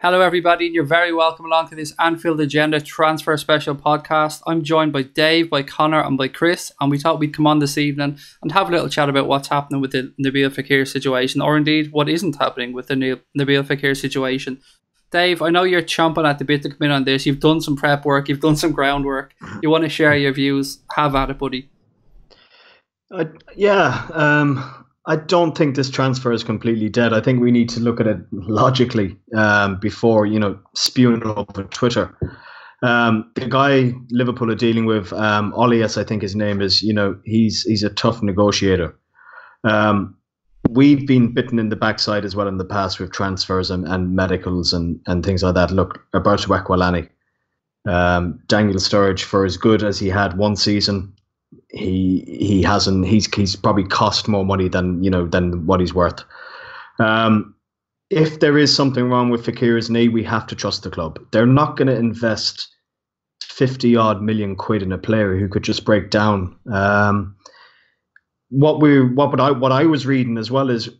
Hello, everybody, and you're very welcome along to this Anfield Agenda Transfer Special podcast. I'm joined by Dave, by Connor, and by Chris, and we thought we'd come on this evening and have a little chat about what's happening with the Nabil Fekir situation, or indeed what isn't happening with the Nabil Fekir situation. Dave, I know you're chomping at the bit to come in on this. You've done some prep work, you've done some groundwork. You want to share your views? Have at it, buddy. I don't think this transfer is completely dead. I think we need to look at it logically before, spewing it over Twitter. The guy Liverpool are dealing with, Olias, I think his name is, he's a tough negotiator. We've been bitten in the backside as well in the past with transfers and medicals and things like that. Look, Alberto Equilani, Daniel Sturridge, for as good as he had one season, he's probably cost more money than what he's worth. If there is something wrong with Fekir's knee, we have to trust the club. They're not going to invest 50 odd million quid in a player who could just break down. What I was reading as well is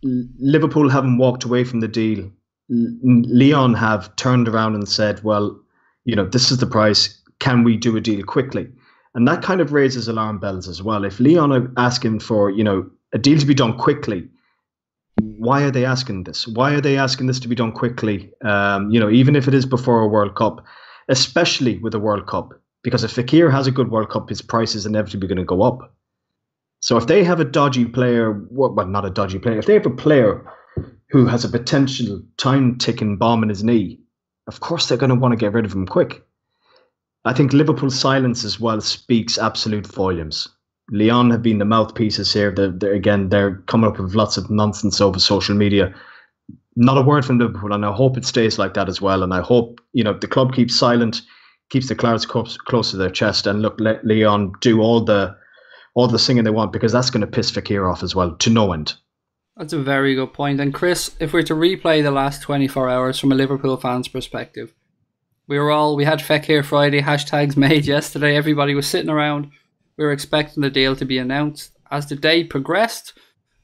Liverpool haven't walked away from the deal. Lyon have turned around and said, well, this is the price. Can we do a deal quickly? And that kind of raises alarm bells as well. If Lyon are asking for, a deal to be done quickly, why are they asking this? Why are they asking this to be done quickly? Even if it is before a World Cup, especially with a World Cup, because if Fekir has a good World Cup, his price is inevitably going to go up. So if they have a dodgy player, well, not a dodgy player, if they have a player who has a potential time-ticking bomb in his knee, of course they're going to want to get rid of him quick. I think Liverpool's silence as well speaks absolute volumes. Lyon have been the mouthpieces here. They're coming up with lots of nonsense over social media. Not a word from Liverpool, and I hope it stays like that as well. And I hope the club keeps silent, keeps the cards close to their chest, and let Lyon do all the singing they want, because that's going to piss Fekir off as well to no end. That's a very good point. And Chris, if we're to replay the last 24 hours from a Liverpool fan's perspective, we had Fekir Friday, hashtags made yesterday. Everybody was sitting around. We were expecting the deal to be announced. As the day progressed,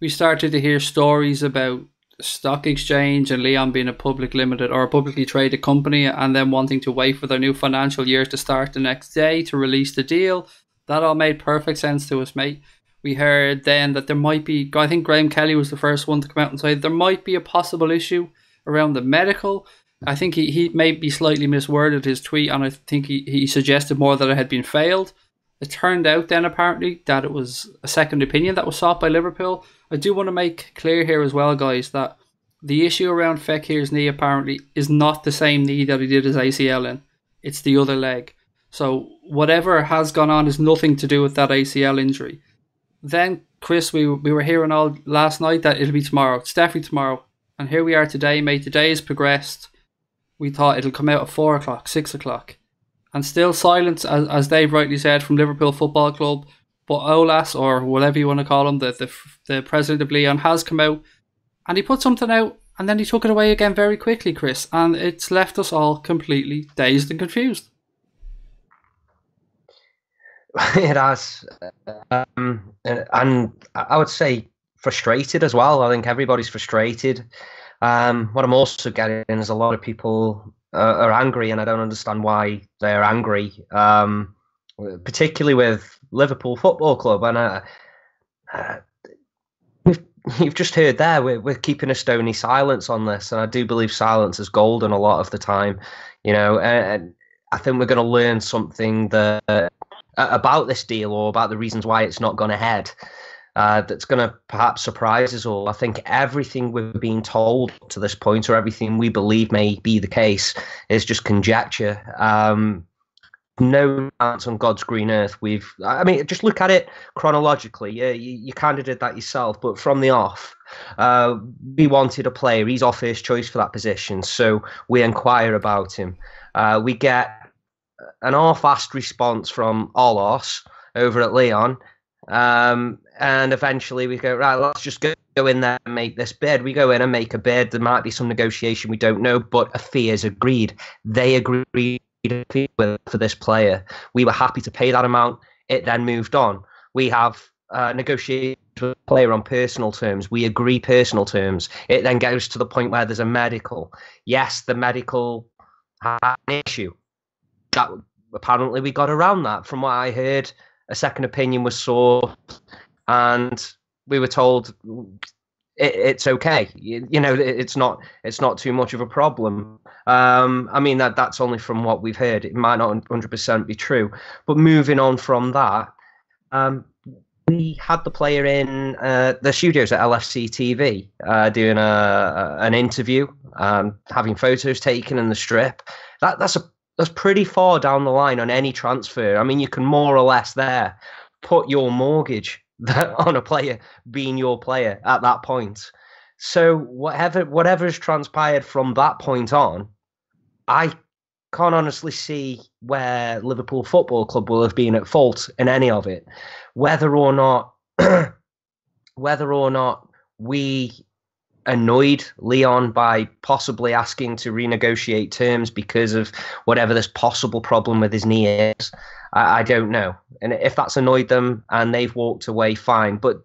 we started to hear stories about the stock exchange and Lyon being a public limited or a publicly traded company, and then wanting to wait for their new financial year to start the next day to release the deal. That all made perfect sense to us, mate. We heard then that there might be, I think Graham Kelly was the first one to come out and say there might be a possible issue around the medical. I think he may be slightly misworded his tweet, and I think he suggested more that it had been failed. It turned out then apparently that it was a second opinion that was sought by Liverpool. I do want to make clear here as well, guys, that the issue around Fekir's knee apparently is not the same knee that he did his ACL in. It's the other leg. So whatever has gone on is nothing to do with that ACL injury. Then, Chris, we were hearing all last night that it'll be tomorrow. It's definitely tomorrow. And here we are today, mate. The day has progressed. We thought it'll come out at 4 o'clock, 6 o'clock. And still silence, as Dave rightly said, from Liverpool Football Club. But Olas, or whatever you want to call him, the president of Lyon, has come out. And he put something out, and then he took it away again very quickly, Chris. And it's left us all completely dazed and confused. It has. And I would say frustrated as well. I think everybody's frustrated. What I'm also getting is a lot of people are angry, and I don't understand why they're angry, particularly with Liverpool Football Club. And you've just heard there, we're keeping a stony silence on this, and I do believe silence is golden a lot of the time. And I think we're going to learn something about this deal, or about the reasons why it's not gone ahead. That's going to perhaps surprise us all. I think everything we've been told to this point, or everything we believe may be the case, is just conjecture. No chance on God's green earth. Just look at it chronologically. Yeah, you kind of did that yourself, but from the off, we wanted a player. He's our first choice for that position, so we inquire about him. We get an half-assed response from Olos over at Lyon. And eventually we go, right, let's just go in there and make this bid. We go in and make a bid. There might be some negotiation, we don't know, but a fee is agreed. They agreed a fee for this player. We were happy to pay that amount. It then moved on. We have negotiate with a player on personal terms. We agree personal terms. It then goes to the point where there's a medical. Yes, the medical had an issue. That apparently we got around that. From what I heard, a second opinion was sought, and we were told it's okay. You know, it's not too much of a problem. I mean, that's only from what we've heard. It might not 100% be true. But moving on from that, we had the player in the studios at LFC TV doing an interview, having photos taken in the strip. That's pretty far down the line on any transfer. I mean, you can more or less there put your mortgage on a player being your player at that point. So whatever has transpired from that point on, I can't honestly see where Liverpool Football Club will have been at fault in any of it. Whether or not we annoyed Leon by possibly asking to renegotiate terms because of whatever this possible problem with his knee is, I don't know. And if that's annoyed them and they've walked away, fine. But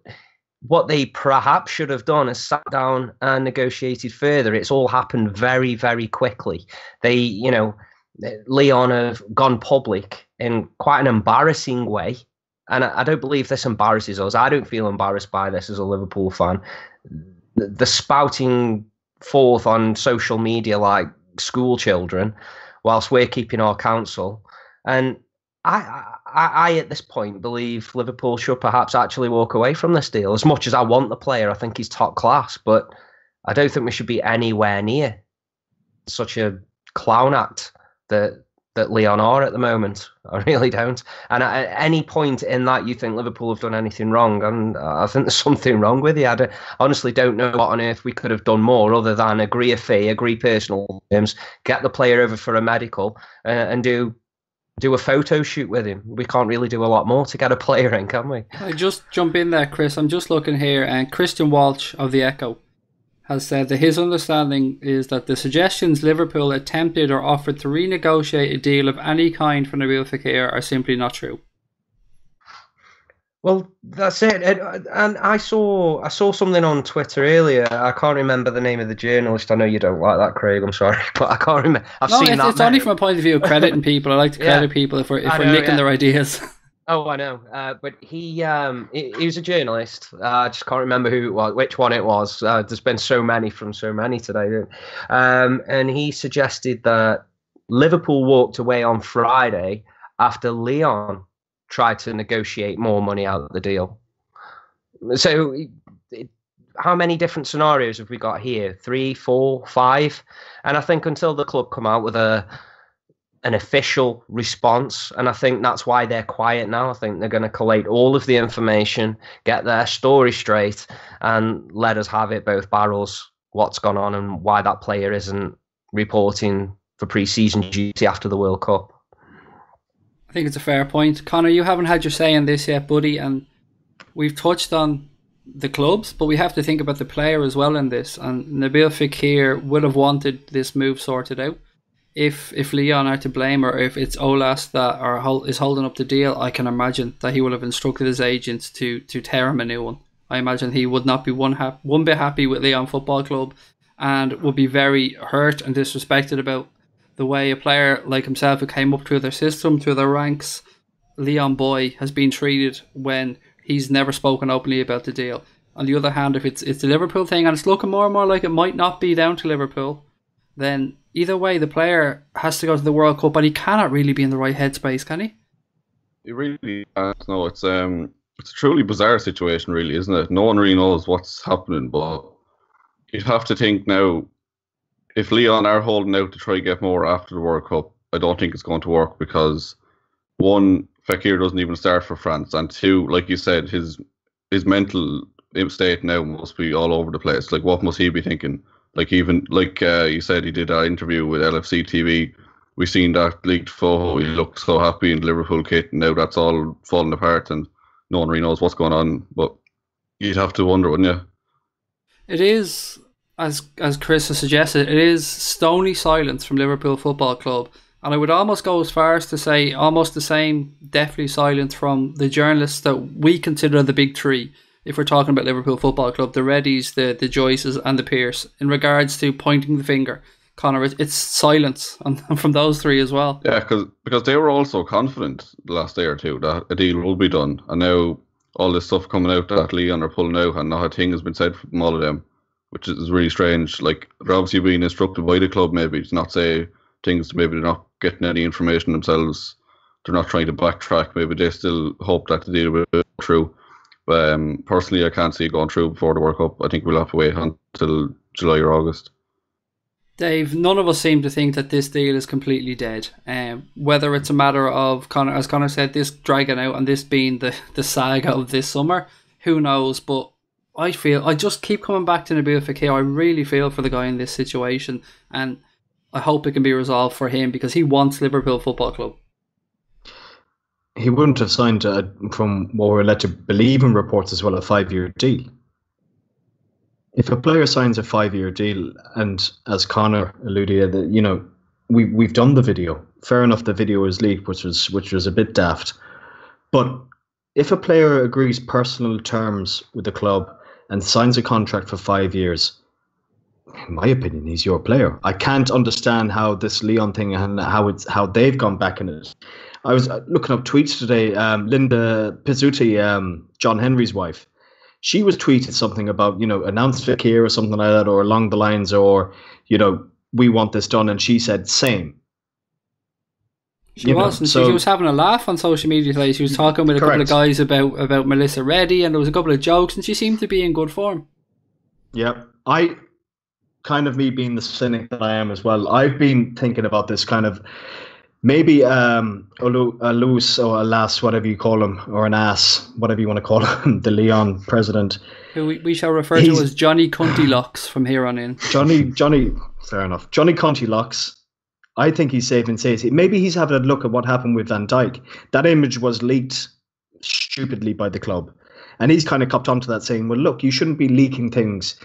what they perhaps should have done is sat down and negotiated further. It's all happened very, very quickly. Leon have gone public in quite an embarrassing way. And I don't believe this embarrasses us. I don't feel embarrassed by this as a Liverpool fan. The spouting forth on social media like school children whilst we're keeping our counsel. And I at this point believe Liverpool should perhaps actually walk away from this deal. As much as I want the player, I think he's top class, but I don't think we should be anywhere near such a clown act that Leon are at the moment. I really don't. And at any point in that you think Liverpool have done anything wrong, and I think there's something wrong with you. I honestly don't know what on earth we could have done more other than agree a fee, agree personal terms, get the player over for a medical, and do a photo shoot with him. We can't really do a lot more to get a player in, can we? I just jump in there, Chris. I'm just looking here, and Christian Walsh of the Echo has said that his understanding is that the suggestions Liverpool attempted or offered to renegotiate a deal of any kind for Nabil Fekir are simply not true. Well, that's it. And I saw something on Twitter earlier. I can't remember the name of the journalist. I know you don't like that, Craig. I'm sorry, but I can't remember. It's only from a point of view of crediting people. I like to credit people if we're nicking their ideas. Oh, I know. But he was a journalist. I just can't remember which one it was. There's been so many from so many today. And he suggested that Liverpool walked away on Friday after Leon tried to negotiate more money out of the deal. So how many different scenarios have we got here? 3, 4, 5? And I think until the club come out with an official response, and I think that's why they're quiet now. I think they're going to collate all of the information, get their story straight, and let us have it, both barrels, what's gone on and why that player isn't reporting for pre-season duty after the World Cup. I think it's a fair point. Connor, you haven't had your say in this yet, buddy, and we've touched on the clubs, but we have to think about the player as well in this. And Nabil Fekir would have wanted this move sorted out. If Leon are to blame, or if it's Olas that is holding up the deal, I can imagine that he would have instructed his agents to tear him a new one. I imagine he would not be one bit happy with Leon Football Club, and would be very hurt and disrespected about the way a player like himself, who came up through their system, through their ranks, Leon Boy, has been treated when he's never spoken openly about the deal. On the other hand, if it's the Liverpool thing, and it's looking more and more like it might not be down to Liverpool, then either way, the player has to go to the World Cup, and he cannot really be in the right headspace, can he? He really can't. No, it's a truly bizarre situation, really, isn't it? No one really knows what's happening, but you'd have to think now, if Leon are holding out to try to get more after the World Cup, I don't think it's going to work, because one, Fekir doesn't even start for France, and two, like you said, his mental state now must be all over the place. Like, what must he be thinking? Like, even like you said, he did an interview with LFC TV. We seen that leaked photo. He looked so happy in the Liverpool kit, and now that's all falling apart, and no one really knows what's going on. But you'd have to wonder, wouldn't you? It is, as Chris has suggested, it is stony silence from Liverpool Football Club And I would almost go as far as to say almost the same deathly silence from the journalists that we consider the big three, if we're talking about Liverpool Football Club, the Reddies, the Joyces and the Pearce, in regards to pointing the finger. Connor, it's silence from those three as well. Yeah, because they were also confident the last day or two that a deal will be done. And now all this stuff coming out that Leon are pulling out and not a thing has been said from all of them, which is really strange. Like, they're obviously being instructed by the club maybe to not say things, maybe they're not getting any information themselves, they're not trying to backtrack, maybe they still hope that the deal will go through. But personally, I can't see it going through before the World Cup. I think we'll have to wait until July or August. Dave, none of us seem to think that this deal is completely dead. Whether it's a matter of, as Connor said, this dragging out and this being the saga of this summer, who knows? But I just keep coming back to Nabil Fekir. I really feel for the guy in this situation, and I hope it can be resolved for him because he wants Liverpool Football Club. He wouldn't have signed, from what we're led to believe in reports as well, a 5-year deal. If a player signs a 5-year deal, and as Connor alluded to, we've done the video. Fair enough, the video was leaked, which was a bit daft. But if a player agrees personal terms with the club and signs a contract for 5 years, in my opinion, he's your player. I can't understand how this Leon thing and how they've gone back in it. I was looking up tweets today. Linda Pizzuti, John Henry's wife, she was tweeted something about, announce Fekir or something like that, or along the lines, or, we want this done. And she said, same. She wasn't. She was having a laugh on social media today. She was talking with a couple of guys about Melissa Reddy, and there was a couple of jokes, and she seemed to be in good form. Yeah. Me being the cynic that I am as well, I've been thinking about this kind of, maybe a loose or a lass, whatever you call him, or an ass, whatever you want to call him, the Leon president. Who we shall refer to as Johnny Cunty Locks from here on in. Johnny, fair enough. Johnny Cunty Locks. I think he's safe and safe. Maybe he's having a look at what happened with Van Dijk. That image was leaked stupidly by the club. And he's kind of copped onto that, saying, well, look, you shouldn't be leaking things.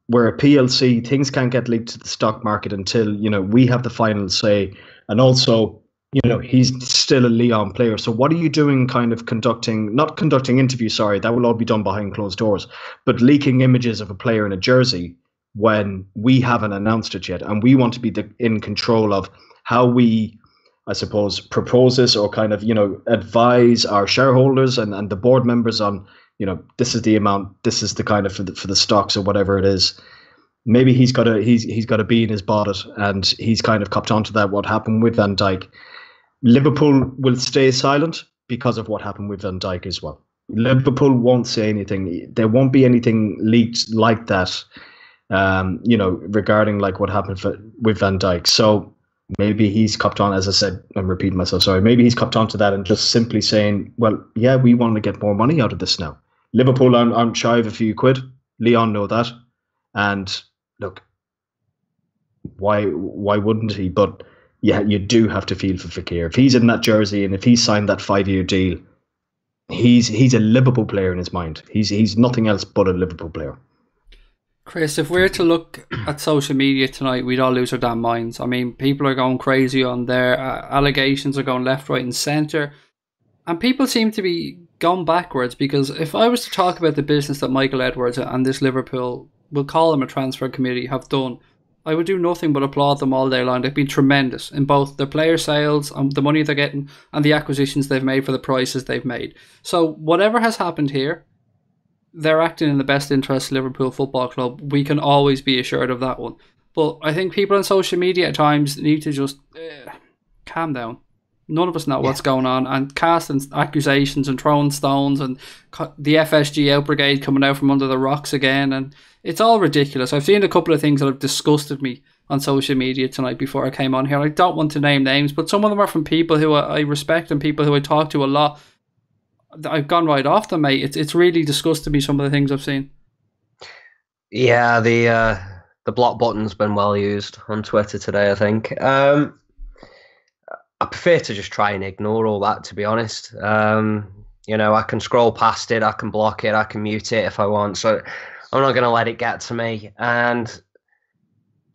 We're a PLC. Things can't get leaked to the stock market until, we have the final say. And also, he's still a Leon player. So what are you doing not conducting interviews, sorry, that will all be done behind closed doors, but leaking images of a player in a jersey when we haven't announced it yet. And we want to be in control of how we, I suppose, propose this or kind of, advise our shareholders and the board members on, this is the amount, this is the kind of for the stocks or whatever it is. Maybe he's got a bee in his bonnet, and he's kind of copped onto that, what happened with Van Dijk. Liverpool will stay silent because of what happened with Van Dijk as well. Liverpool won't say anything. There won't be anything leaked like that, regarding like what happened with Van Dijk. So maybe he's copped on, as I said, I'm repeating myself, sorry. Maybe he's copped onto that and just simply saying, well, yeah, we want to get more money out of this now. Liverpool aren't shy of a few quid. Leon know that. And look, why wouldn't he? But yeah, you do have to feel for Fekir. If he's in that jersey and if he's signed that 5-year deal, he's a Liverpool player in his mind. He's nothing else but a Liverpool player. Chris, if we're to look at social media tonight, we'd all lose our damn minds. I mean, people are going crazy on there. Allegations are going left, right and centre. And people seem to be going backwards, because if I was to talk about the business that Michael Edwards and this Liverpool, we'll call them a transfer committee, have done, I would do nothing but applaud them all day long. They've been tremendous in both their player sales, the money they're getting, and the acquisitions they've made for the prices they've made. So whatever has happened here, they're acting in the best interest of Liverpool Football Club. We can always be assured of that one. But I think people on social media at times need to just calm down. None of us know what's going on, and casting accusations and throwing stones and the FSG out brigade coming out from under the rocks again, and it's all ridiculous. I've seen a couple of things that have disgusted me on social media tonight before I came on here. I don't want to name names, but some of them are from people who I respect and people who I talk to a lot. I've gone right off them, mate. It's really disgusted me, some of the things I've seen. Yeah, the block button's been well used on Twitter today, I think. I prefer to just try and ignore all that, to be honest. I can scroll past it, I can block it, I can mute it if I want. So I'm not going to let it get to me. And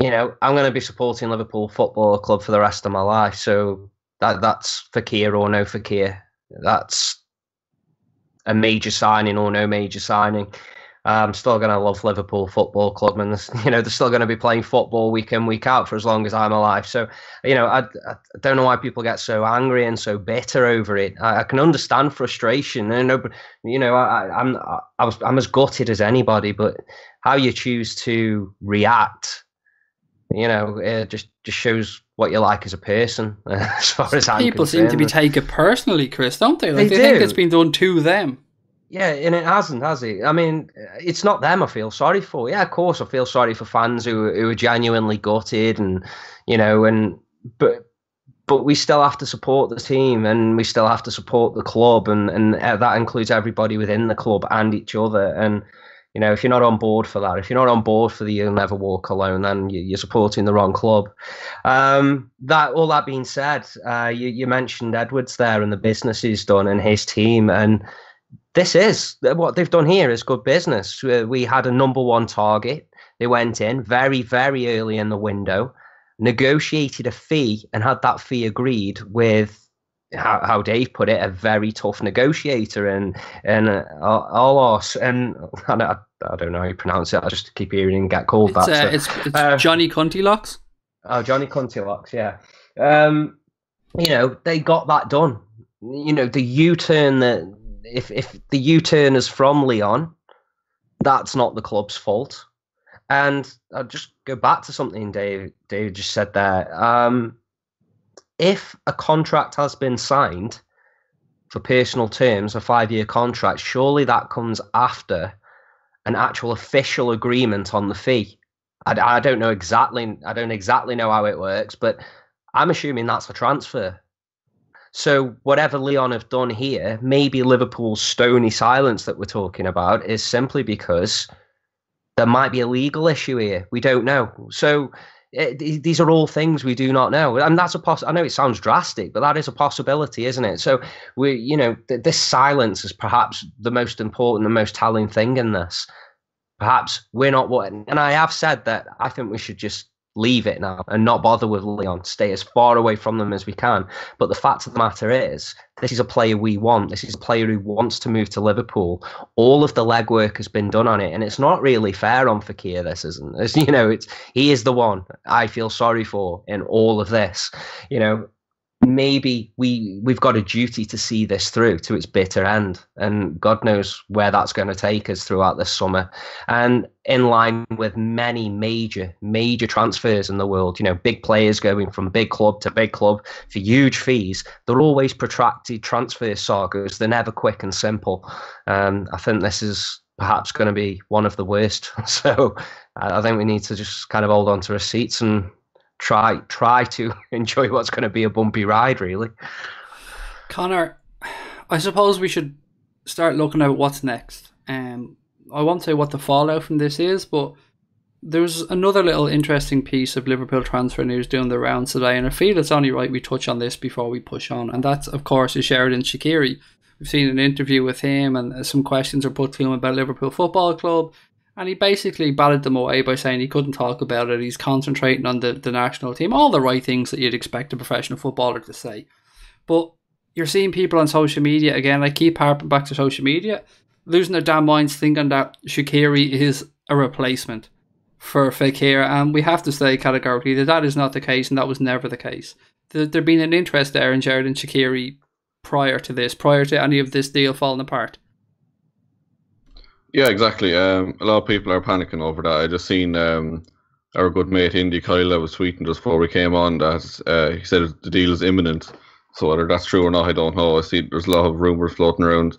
I'm going to be supporting Liverpool Football Club for the rest of my life. So that's Fekir or no Fekir. That's a major signing or no major signing. I'm still going to love Liverpool Football Club, and they're still going to be playing football week in, week out for as long as I'm alive. So, I don't know why people get so angry and so bitter over it. I can understand frustration, and I'm as gutted as anybody. But how you choose to react, it just shows what you're like as a person. As far as I'm people concerned. seem to be taking it personally, Chris, don't they? Like They think do. it's been done to them. Yeah, and it hasn't, has it? I mean, it's not them I feel sorry for. Yeah, of course I feel sorry for fans who are genuinely gutted, and but we still have to support the team, and we still have to support the club, and that includes everybody within the club and each other. And if you're not on board for that, if you're not on board for the "You'll Never Walk Alone," then you're supporting the wrong club. That being said, you mentioned Edwards there and the business he's done and his team, and this is what they've done here is good business. We had a number one target. They went in very, very early in the window, negotiated a fee, and had that fee agreed with, how Dave put it, a very tough negotiator and Alos. And I don't know how you pronounce it. I just keep hearing get called that. It's Johnny Cuntylocks. Oh, Johnny Cuntylocks, yeah. They got that done. The U-turn that. If the U-turn is from Lyon, that's not the club's fault. And I'll just go back to something Dave just said there. If a contract has been signed for personal terms, a 5-year contract, surely that comes after an actual official agreement on the fee. I don't know exactly. I don't exactly know how it works, but I'm assuming that's a transfer. So whatever Lyon have done here, maybe Liverpool's stony silence that we're talking about is simply because there might be a legal issue here. We don't know. So these are all things we do not know. And that's I know it sounds drastic, but that is a possibility, isn't it? So this silence is perhaps the most important and most telling thing in this. Perhaps we're not and I have said that I think we should just leave it now and not bother with Lyon, stay as far away from them as we can. But the fact of the matter is, this is a player we want. This is a player who wants to move to Liverpool. All of the legwork has been done on it, and it's not really fair on Fekir. This isn't. He is the one I feel sorry for in all of this. Maybe we've got a duty to see this through to its bitter end, and God knows where that's going to take us throughout this summer. And in line with many major transfers in the world, big players going from big club to big club for huge fees, they're always protracted transfer sagas. They're never quick and simple. I think this is perhaps going to be one of the worst. So I think we need to just kind of hold on to our seats and try to enjoy what's going to be a bumpy ride, really. Connor, I suppose we should start looking at what's next. I won't say what the fallout from this is, but there's another little interesting piece of Liverpool transfer news doing the rounds today, and I feel it's only right we touch on this before we push on, and that's, of course, is Sheridan Shaqiri. We've seen an interview with him, and some questions are put to him about Liverpool Football Club. And he basically batted them away by saying he couldn't talk about it. He's concentrating on the national team. All the right things that you'd expect a professional footballer to say. But you're seeing people on social media, again, I keep harping back to social media, losing their damn minds thinking that Shaqiri is a replacement for Fekir. And we have to say categorically that is not the case, and that was never the case. There'd been an interest there in Sheridan Shaqiri prior to any of this deal falling apart. Yeah, exactly. A lot of people are panicking over that. I just seen our good mate Indy Kyle was tweeting just before we came on that he said the deal is imminent. So whether that's true or not, I don't know. I see there's a lot of rumours floating around.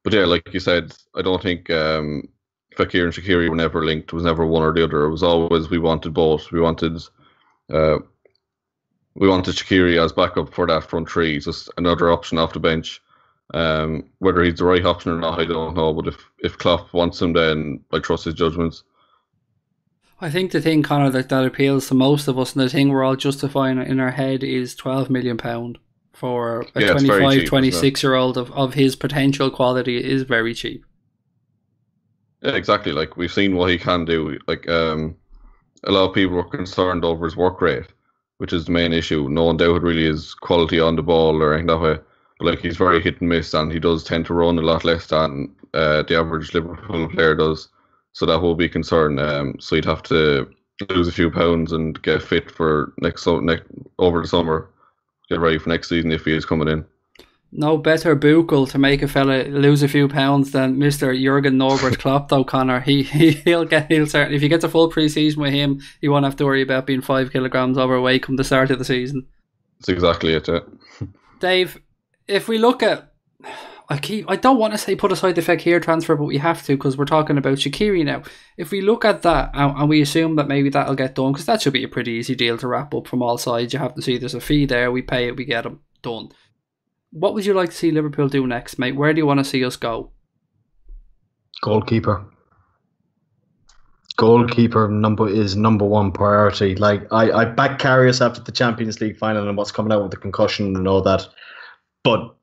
But yeah, like you said, I don't think Fekir and Shaqiri were never linked. It was never one or the other. It was always we wanted both. We wanted Shaqiri as backup for that front three, just another option off the bench. Whether he's the right option or not, I don't know. But if Klopp wants him, then I trust his judgments. I think the thing, Connor, that appeals to most of us, and the thing we're all justifying in our head, is £12 million for a 25, 26-year-old of his potential quality is very cheap. Yeah, exactly. Like, we've seen what he can do. Like, a lot of people were concerned over his work rate, which is the main issue. No one doubted really his quality on the ball or anything that way. But like, he's very hit and miss, and he does tend to run a lot less than the average Liverpool player does. So that will be a concern. So he'd have to lose a few pounds and get fit for over the summer, get ready for next season if he is coming in. No better buckle to make a fella lose a few pounds than Mr. Jurgen Norbert Klopp, though, Connor. He'll certainly, if he gets a full pre-season with him, he won't have to worry about being 5 kilograms overweight come the start of the season. That's exactly it, yeah. Dave, if we look at, I don't want to say put aside the Fekir transfer, but we have to because we're talking about Shaqiri now. If we look at that and we assume that maybe that'll get done, because that should be a pretty easy deal to wrap up from all sides. You have to see there's a fee there, we pay it, we get him done. What would you like to see Liverpool do next, mate? Where do you want to see us go? Goalkeeper. Goalkeeper is number one priority. Like I back Karius after the Champions League final and what's coming out with the concussion and all that, but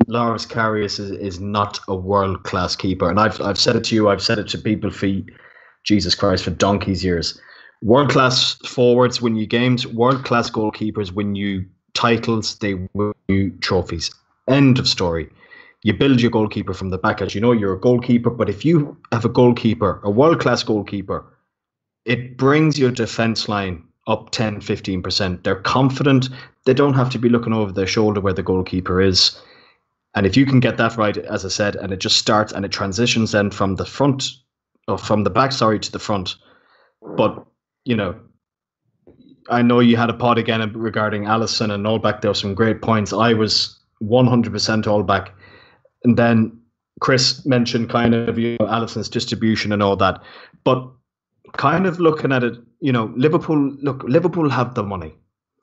Loris Karius is not a world class keeper. And I've said it to you. I've said it to people for Jesus Christ for donkey's years. World class forwards win you games. World class goalkeepers win you titles, they win you trophies. End of story. You build your goalkeeper from the back, as you know, you're a goalkeeper, but if you have a goalkeeper, a world-class goalkeeper, it brings your defence line up 10, 15%. They're confident. They don't have to be looking over their shoulder where the goalkeeper is. And if you can get that right, as I said, and it just starts and it transitions then from the front, or from the back, to the front. But, you know, I know you had a pod again regarding Alisson and Allback. There were some great points. I was 100% Allback. And then Chris mentioned kind of, you know, Alisson's distribution and all that. But kind of looking at it, you know, Liverpool have the money.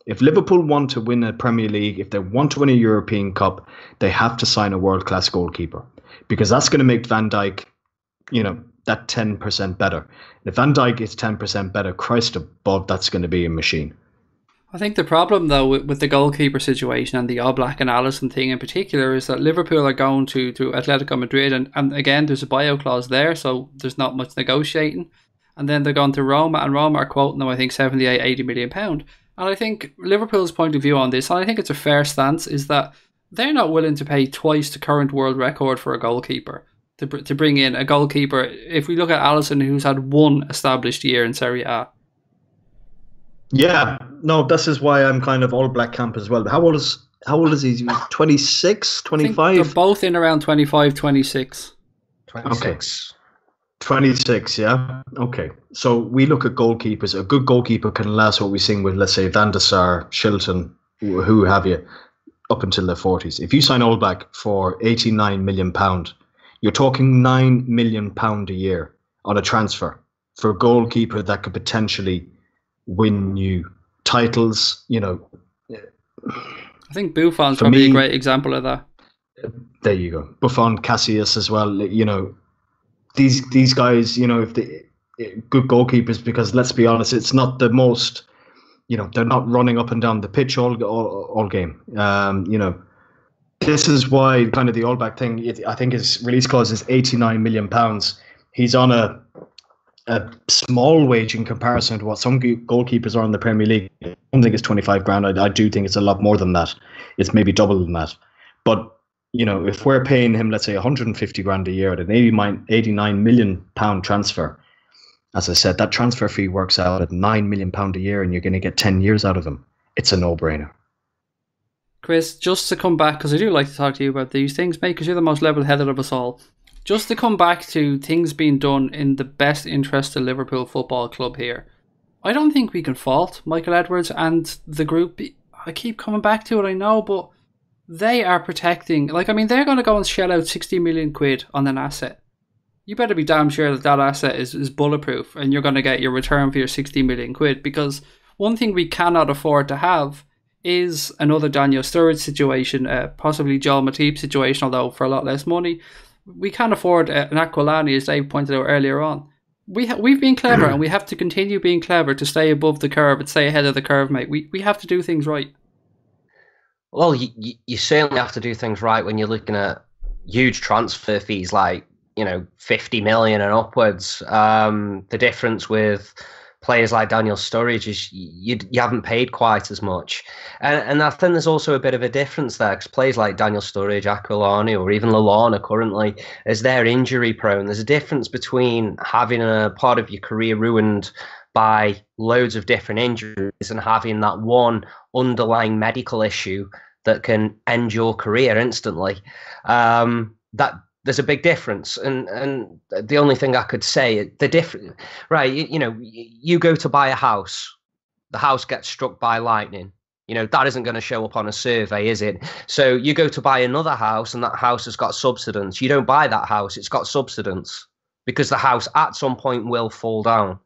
If Liverpool want to win a Premier League, if they want to win a European Cup, they have to sign a world-class goalkeeper. Because that's going to make Van Dijk, you know, that 10% better. If Van Dijk is 10% better, Christ above, that's going to be a machine. I think the problem, though, with the goalkeeper situation and the Oblak and Alisson thing in particular is that Liverpool are going to Atletico Madrid, and again, there's a bio clause there, so there's not much negotiating. And then they're going to Roma, and Roma are quoting them, I think, 78, 80 million pound. And I think Liverpool's point of view on this, and I think it's a fair stance, is that they're not willing to pay twice the current world record for a goalkeeper. To bring in a goalkeeper, if we look at Alisson, who's had one established year in Serie A. Yeah, no, this is why I'm kind of all black camp as well. How old is he? 26, 25? They're both in around 25, 26. 26. Okay. 26, yeah? Okay. So we look at goalkeepers. A good goalkeeper can last what we sing with, let's say, Van der Sar, Shilton, who have you, up until their 40s. If you sign Allback for £89 million, you're talking £9 million a year on a transfer for a goalkeeper that could potentially win you titles, you know. I think Buffon's probably a great example of that. There you go. Buffon, Casillas as well, you know. These guys, you know, if they good goalkeepers, because let's be honest, it's not the most, you know, they're not running up and down the pitch all game. You know, this is why kind of the Allback thing, I think his release clause is £89 million. He's on a small wage in comparison to what some goalkeepers are in the Premier League. I don't think it's 25 grand. I do think it's a lot more than that. It's maybe double than that. But, you know, if we're paying him, let's say 150 grand a year at an £89 million transfer, as I said, that transfer fee works out at £9 million a year and you're going to get 10 years out of him. It's a no-brainer. Chris, just to come back, because I do like to talk to you about these things, mate, because you're the most level-headed of us all. Just to come back to things being done in the best interest of Liverpool Football Club here, I don't think we can fault Michael Edwards and the group. I keep coming back to it, I know, but they are protecting, like, I mean, they're going to go and shell out 60 million quid on an asset. You better be damn sure that asset is bulletproof and you're going to get your return for your 60 million quid, because one thing we cannot afford to have is another Daniel Sturridge situation, possibly Joel Matip situation, although for a lot less money. We can't afford an Aquilani, as Dave pointed out earlier on. We've been clever and we have to continue being clever to stay above the curve and stay ahead of the curve, mate. We have to do things right. Well, you certainly have to do things right when you're looking at huge transfer fees like, you know, 50 million and upwards. The difference with players like Daniel Sturridge is you haven't paid quite as much, and I think there's also a bit of a difference there because players like Daniel Sturridge, Aquilani, or even Lallana currently, as they're injury prone, there's a difference between having a part of your career ruined by loads of different injuries and having that one underlying medical issue that can end your career instantly. That there's a big difference, and the only thing I could say, the different, right? You go to buy a house, the house gets struck by lightning. That isn't going to show up on a survey, is it? So you go to buy another house, and that house has got subsidence. You don't buy that house; it's got subsidence because the house at some point will fall down.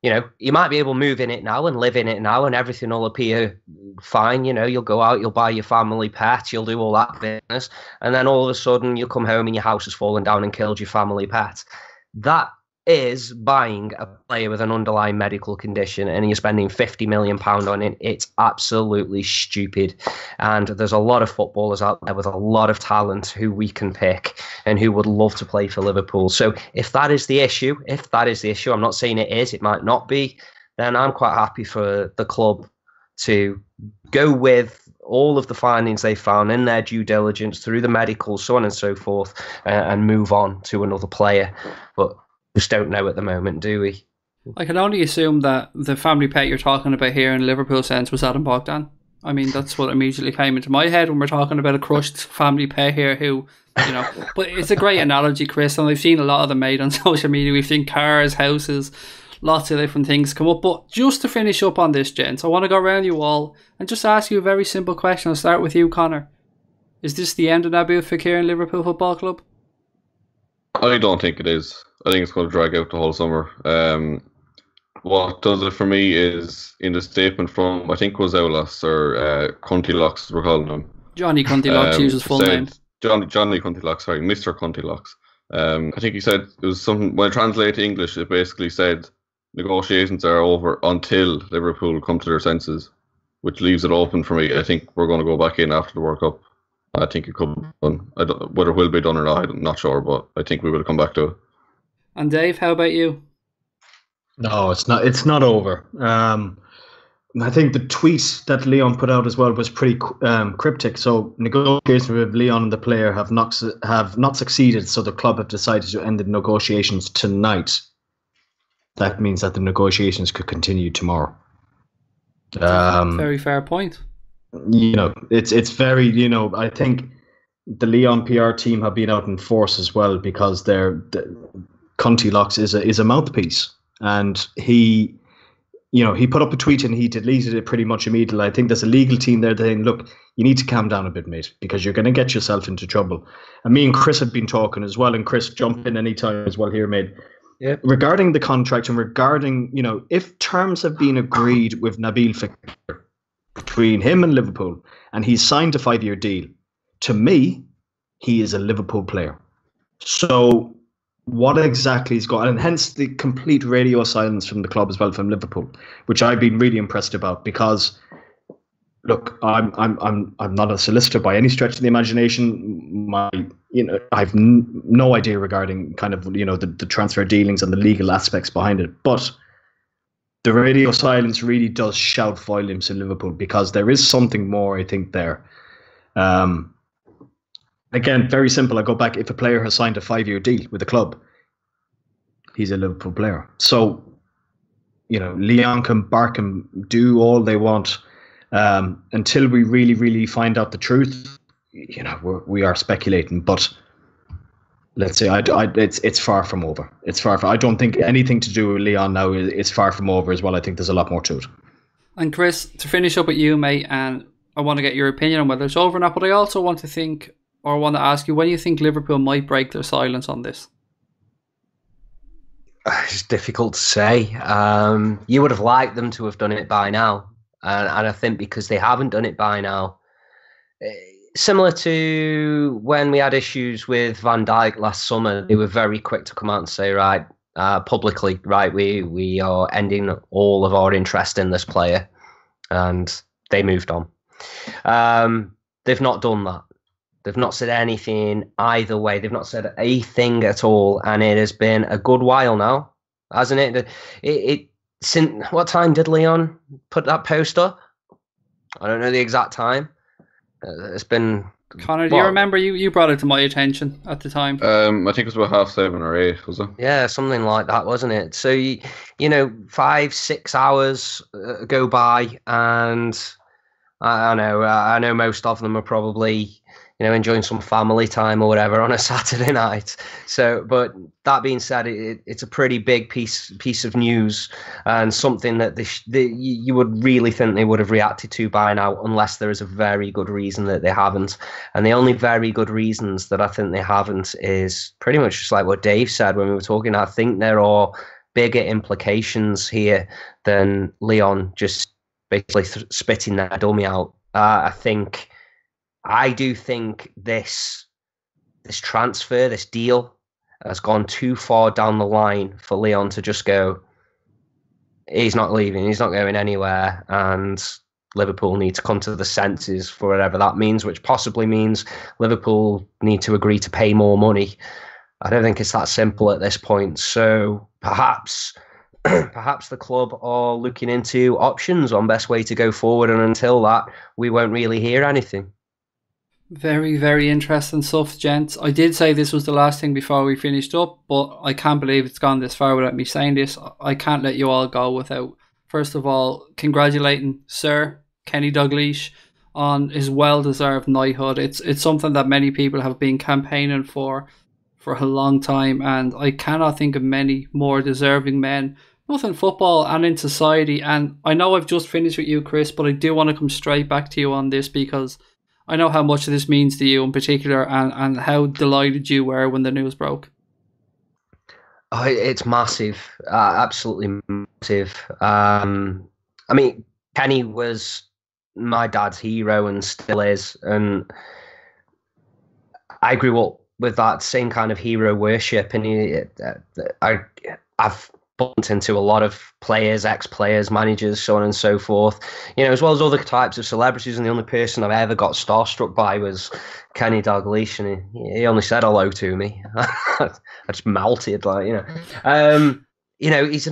You might be able to move in it now and live in it now, and everything will appear fine. You'll go out, you'll buy your family pet, you'll do all that business, and then all of a sudden you'll come home and your house has fallen down and killed your family pet. That is buying a player with an underlying medical condition, and you're spending £50 million on it. It's absolutely stupid. And there's a lot of footballers out there with a lot of talent who we can pick and who would love to play for Liverpool. So if that is the issue, I'm not saying it is, it might not be, then I'm quite happy for the club to go with all of the findings they found in their due diligence through the medical, so on and so forth, and move on to another player. But just don't know at the moment, do we? I can only assume that the family pet you're talking about here in Liverpool sense was Adam Bogdan. I mean, that's what immediately came into my head when we're talking about a crushed family pet here who, but it's a great analogy, Chris, and I've seen a lot of them made on social media. We've seen cars, houses, lots of different things come up. But just to finish up on this, gents, I want to go around you all and just ask you a very simple question. I'll start with you, Connor. Is this the end of Nabil Fekir in Liverpool Football Club? I don't think it is. I think it's going to drag out the whole summer. What does it for me is in the statement from, I think it was Aulas or Cunty-Locks, we're calling him. Johnny Cunty-Locks uses full name. Johnny Cunty-Locks, sorry, Mr. Cunty-Locks. I think he said it was something, when I translate to English, it basically said negotiations are over until Liverpool come to their senses, which leaves it open for me. I think we're going to go back in after the World Cup. I think it could be done. Whether it will be done or not, I'm not sure, but I think we will come back to it. And Dave, how about you? No, it's not. It's not over. I think the tweet that Leon put out as well was pretty cryptic. So negotiations with Leon and the player have not succeeded. So the club have decided to end the negotiations tonight. That means that the negotiations could continue tomorrow. Very fair point. It's very. I think the Leon PR team have been out in force as well because Cunty-Locks is a mouthpiece, and he put up a tweet and he deleted it pretty much immediately. I think there's a legal team there saying, look, you need to calm down a bit, mate, because you're going to get yourself into trouble. And me and Chris have been talking as well, and Chris, jump in anytime as well here, mate. Yeah. Regarding the contract and regarding, if terms have been agreed with Nabil Fekir between him and Liverpool, and he's signed a 5-year deal, to me, he is a Liverpool player. So what exactly he's got, and hence the complete radio silence from the club as well, from Liverpool, which I've been really impressed about, because look, I'm not a solicitor by any stretch of the imagination. I've no idea regarding kind of the transfer dealings and the legal aspects behind it, but the radio silence really does shout volumes in Liverpool, because there is something more, I think, there. Again, very simple. I go back. If a player has signed a 5-year deal with the club, he's a Liverpool player. So, Leon can bark and do all they want until we really, really find out the truth. We are speculating, but let's say it's far from over. It's far from. I don't think anything to do with Leon now is far from over as well. I think there's a lot more to it. And Chris, to finish up with you, mate, and I want to get your opinion on whether it's over or not, but I also want to ask you, when do you think Liverpool might break their silence on this? It's difficult to say. You would have liked them to have done it by now. And I think because they haven't done it by now, similar to when we had issues with Van Dijk last summer, they were very quick to come out and say, right, publicly, right, we are ending all of our interest in this player. And they moved on. They've not done that. They've not said anything either way. They've not said a thing at all. And it has been a good while now, hasn't it? since what time did Leon put that post up? I don't know the exact time. It's been. Connor, do you remember? You brought it to my attention at the time. I think it was about 7:30 or 8, was it? Yeah, something like that, wasn't it? So, 5-6 hours go by, and I know most of them are probably, enjoying some family time or whatever on a Saturday night. So, but that being said, it's a pretty big piece of news, and something that you would really think they would have reacted to by now, unless there is a very good reason that they haven't. And the only very good reasons that I think they haven't is pretty much just like what Dave said when we were talking. I think there are bigger implications here than Leon just basically spitting that dummy out. I do think this transfer, this deal, has gone too far down the line for Leon to just go, he's not leaving, he's not going anywhere, and Liverpool need to come to the senses for whatever that means, which possibly means Liverpool need to agree to pay more money. I don't think it's that simple at this point. So perhaps the club are looking into options on best way to go forward, and until that, we won't really hear anything. Very, very interesting stuff, gents. I did say this was the last thing before we finished up, but I can't believe it's gone this far without me saying this. I can't let you all go without, first of all, congratulating Sir Kenny Dalglish on his well-deserved knighthood. It's something that many people have been campaigning for a long time, and I cannot think of many more deserving men, both in football and in society. And I know I've just finished with you, Chris, but I do want to come straight back to you on this, because I know how much this means to you in particular, and how delighted you were when the news broke. Oh, it's massive, absolutely massive. I mean, Kenny was my dad's hero and still is, and I grew up with that same kind of hero worship, and I've bumped into a lot of players, ex-players, managers, so on and so forth, as well as other types of celebrities, and the only person I've ever got starstruck by was Kenny Dalglish, and he only said hello to me. I just melted, he's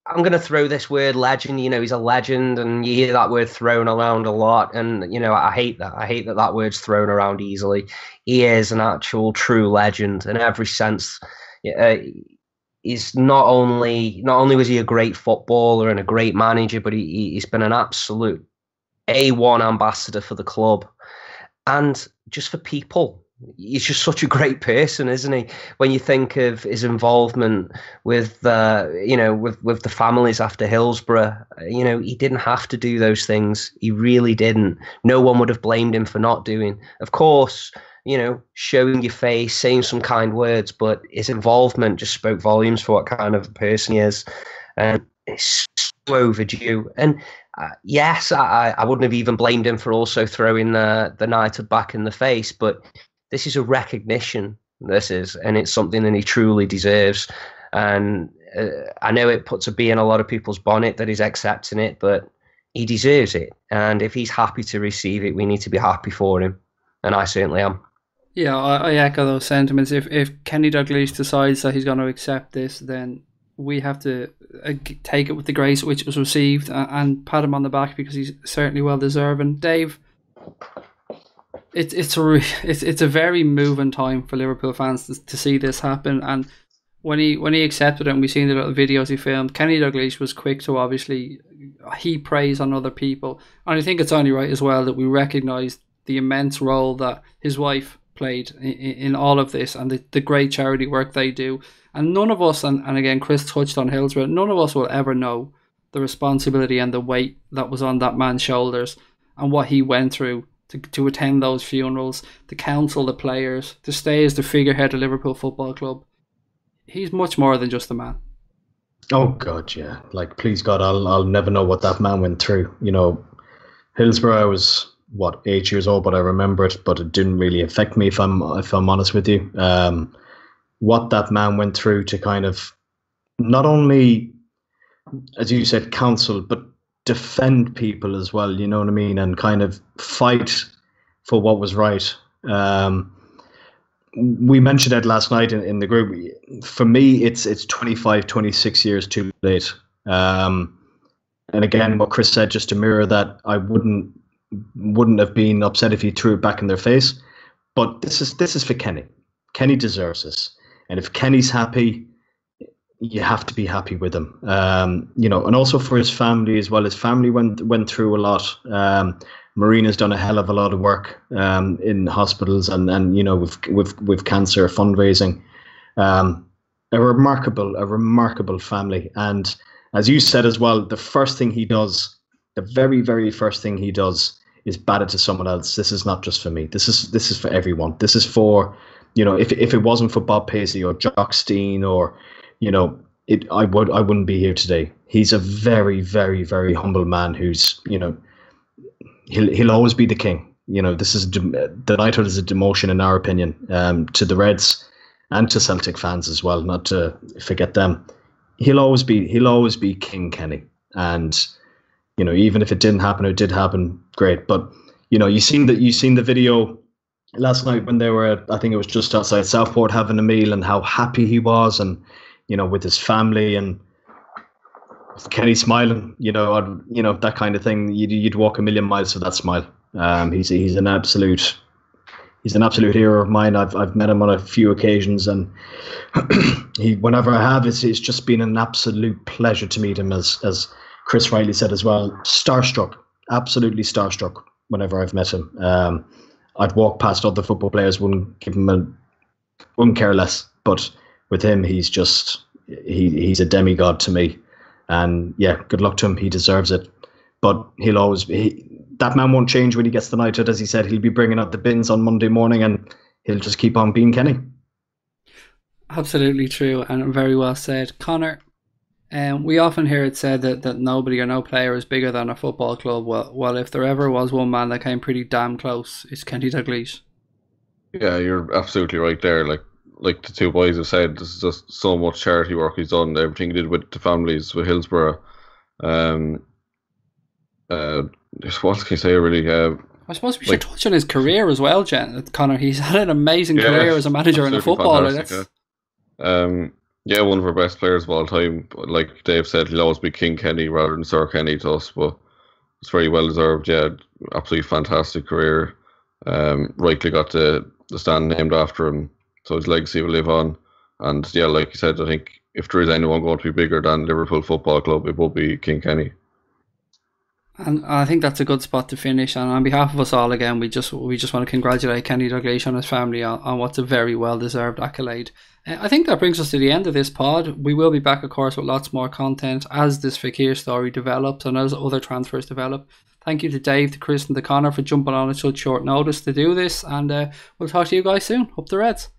I'm going to throw this word legend, he's a legend, and you hear that word thrown around a lot, and, I hate that. I hate that word's thrown around easily. He is an actual true legend in every sense. He's not only was he a great footballer and a great manager, but he's been an absolute A1 ambassador for the club, and just for people. He's just such a great person, isn't he? When you think of his involvement with with the families after Hillsborough, he didn't have to do those things. He really didn't. No one would have blamed him for not doing. Of course, showing your face, saying some kind words, but his involvement just spoke volumes for what kind of person he is. And it's so overdue. And yes, I wouldn't have even blamed him for also throwing the knighthood back in the face, but this is a recognition, and it's something that he truly deserves. And I know it puts a bee in a lot of people's bonnet that he's accepting it, but he deserves it. And if he's happy to receive it, we need to be happy for him. And I certainly am. Yeah, I echo those sentiments. If Kenny Dalglish decides that he's going to accept this, then we have to take it with the grace which was received, and pat him on the back, because he's certainly well deserving. Dave, it's a very moving time for Liverpool fans to see this happen. And when he accepted it, and we seen the little videos he filmed, Kenny Dalglish was quick to obviously heap praise on other people, and I think it's only right as well that we recognise the immense role that his wife played in all of this, and the great charity work they do. And none of us, and again Chris touched on Hillsborough, none of us will ever know the responsibility and the weight that was on that man's shoulders, and what he went through to attend those funerals, to counsel the players, to stay as the figurehead of Liverpool Football Club. He's much more than just a man. Oh God, yeah. Like, please God, I'll never know what that man went through. Hillsborough, I was 8 years old, but I remember it, but it didn't really affect me, if I'm honest with you. What that man went through to kind of not only, as you said, counsel, but defend people as well, you know what I mean, and kind of fight for what was right. We mentioned it last night in the group. For me, it's 25, 26 years too late. And again, what Chris said, just to mirror that, I wouldn't have been upset if he threw it back in their face. But this is for Kenny. Kenny deserves this, and if Kenny's happy, you have to be happy with him. You know, and also for his family as well. His family went through a lot. Marina's done a hell of a lot of work in hospitals and you know with cancer fundraising. A remarkable family. And as you said as well, the first thing he does, the very, very first thing he does is bat it to someone else. This is not just for me. This is for everyone. This is for, you know, if it wasn't for Bob Paisley or Jock Steen or, you know, I wouldn't be here today. He's a very, very, very humble man who's, you know, he'll always be the king. You know, this is the knighthood is a demotion in our opinion, to the Reds and to Celtic fans as well, not to forget them. He'll always be King Kenny. And, you know, even if it didn't happen or it did happen, great. But, you know, you seen the video last night when they were, I think it was just outside Southport having a meal, and how happy he was, and, you know, with his family, and Kenny smiling, you know, that kind of thing. You'd walk a million miles for that smile. He's an absolute hero of mine. I've met him on a few occasions, and whenever I have, it's just been an absolute pleasure to meet him. As Chris rightly said as well, starstruck, absolutely starstruck. Whenever I've met him, I'd walk past other football players, wouldn't care less. But with him, he's a demigod to me. And yeah, good luck to him. He deserves it. But that man won't change when he gets the knighthood. As he said, he'll be bringing out the bins on Monday morning, and he'll just keep on being Kenny. Absolutely true, and very well said, Connor. We often hear it said that nobody or no player is bigger than a football club. Well, if there ever was one man that came pretty damn close, it's Kenny Dalglish. Yeah, you're absolutely right there. Like the two boys have said, this is just so much charity work he's done. Everything he did with the families, with Hillsborough. What can you say, really? I suppose we should touch on his career as well, Connor. He's had an amazing career as a manager and a footballer. One of our best players of all time. Like Dave said, he'll always be King Kenny rather than Sir Kenny to us, but it's very well deserved. Yeah, absolutely fantastic career. Rightly got the stand named after him, so his legacy will live on. And yeah, like you said, I think if there is anyone going to be bigger than Liverpool Football Club, it will be King Kenny. And I think that's a good spot to finish. And on behalf of us all, again, we just want to congratulate Kenny Dalglish and his family on what's a very well-deserved accolade. I think that brings us to the end of this pod. We will be back, of course, with lots more content as this Fekir story develops and as other transfers develop. Thank you to Dave, to Chris and to Connor for jumping on at such short notice to do this. And we'll talk to you guys soon. Up the Reds.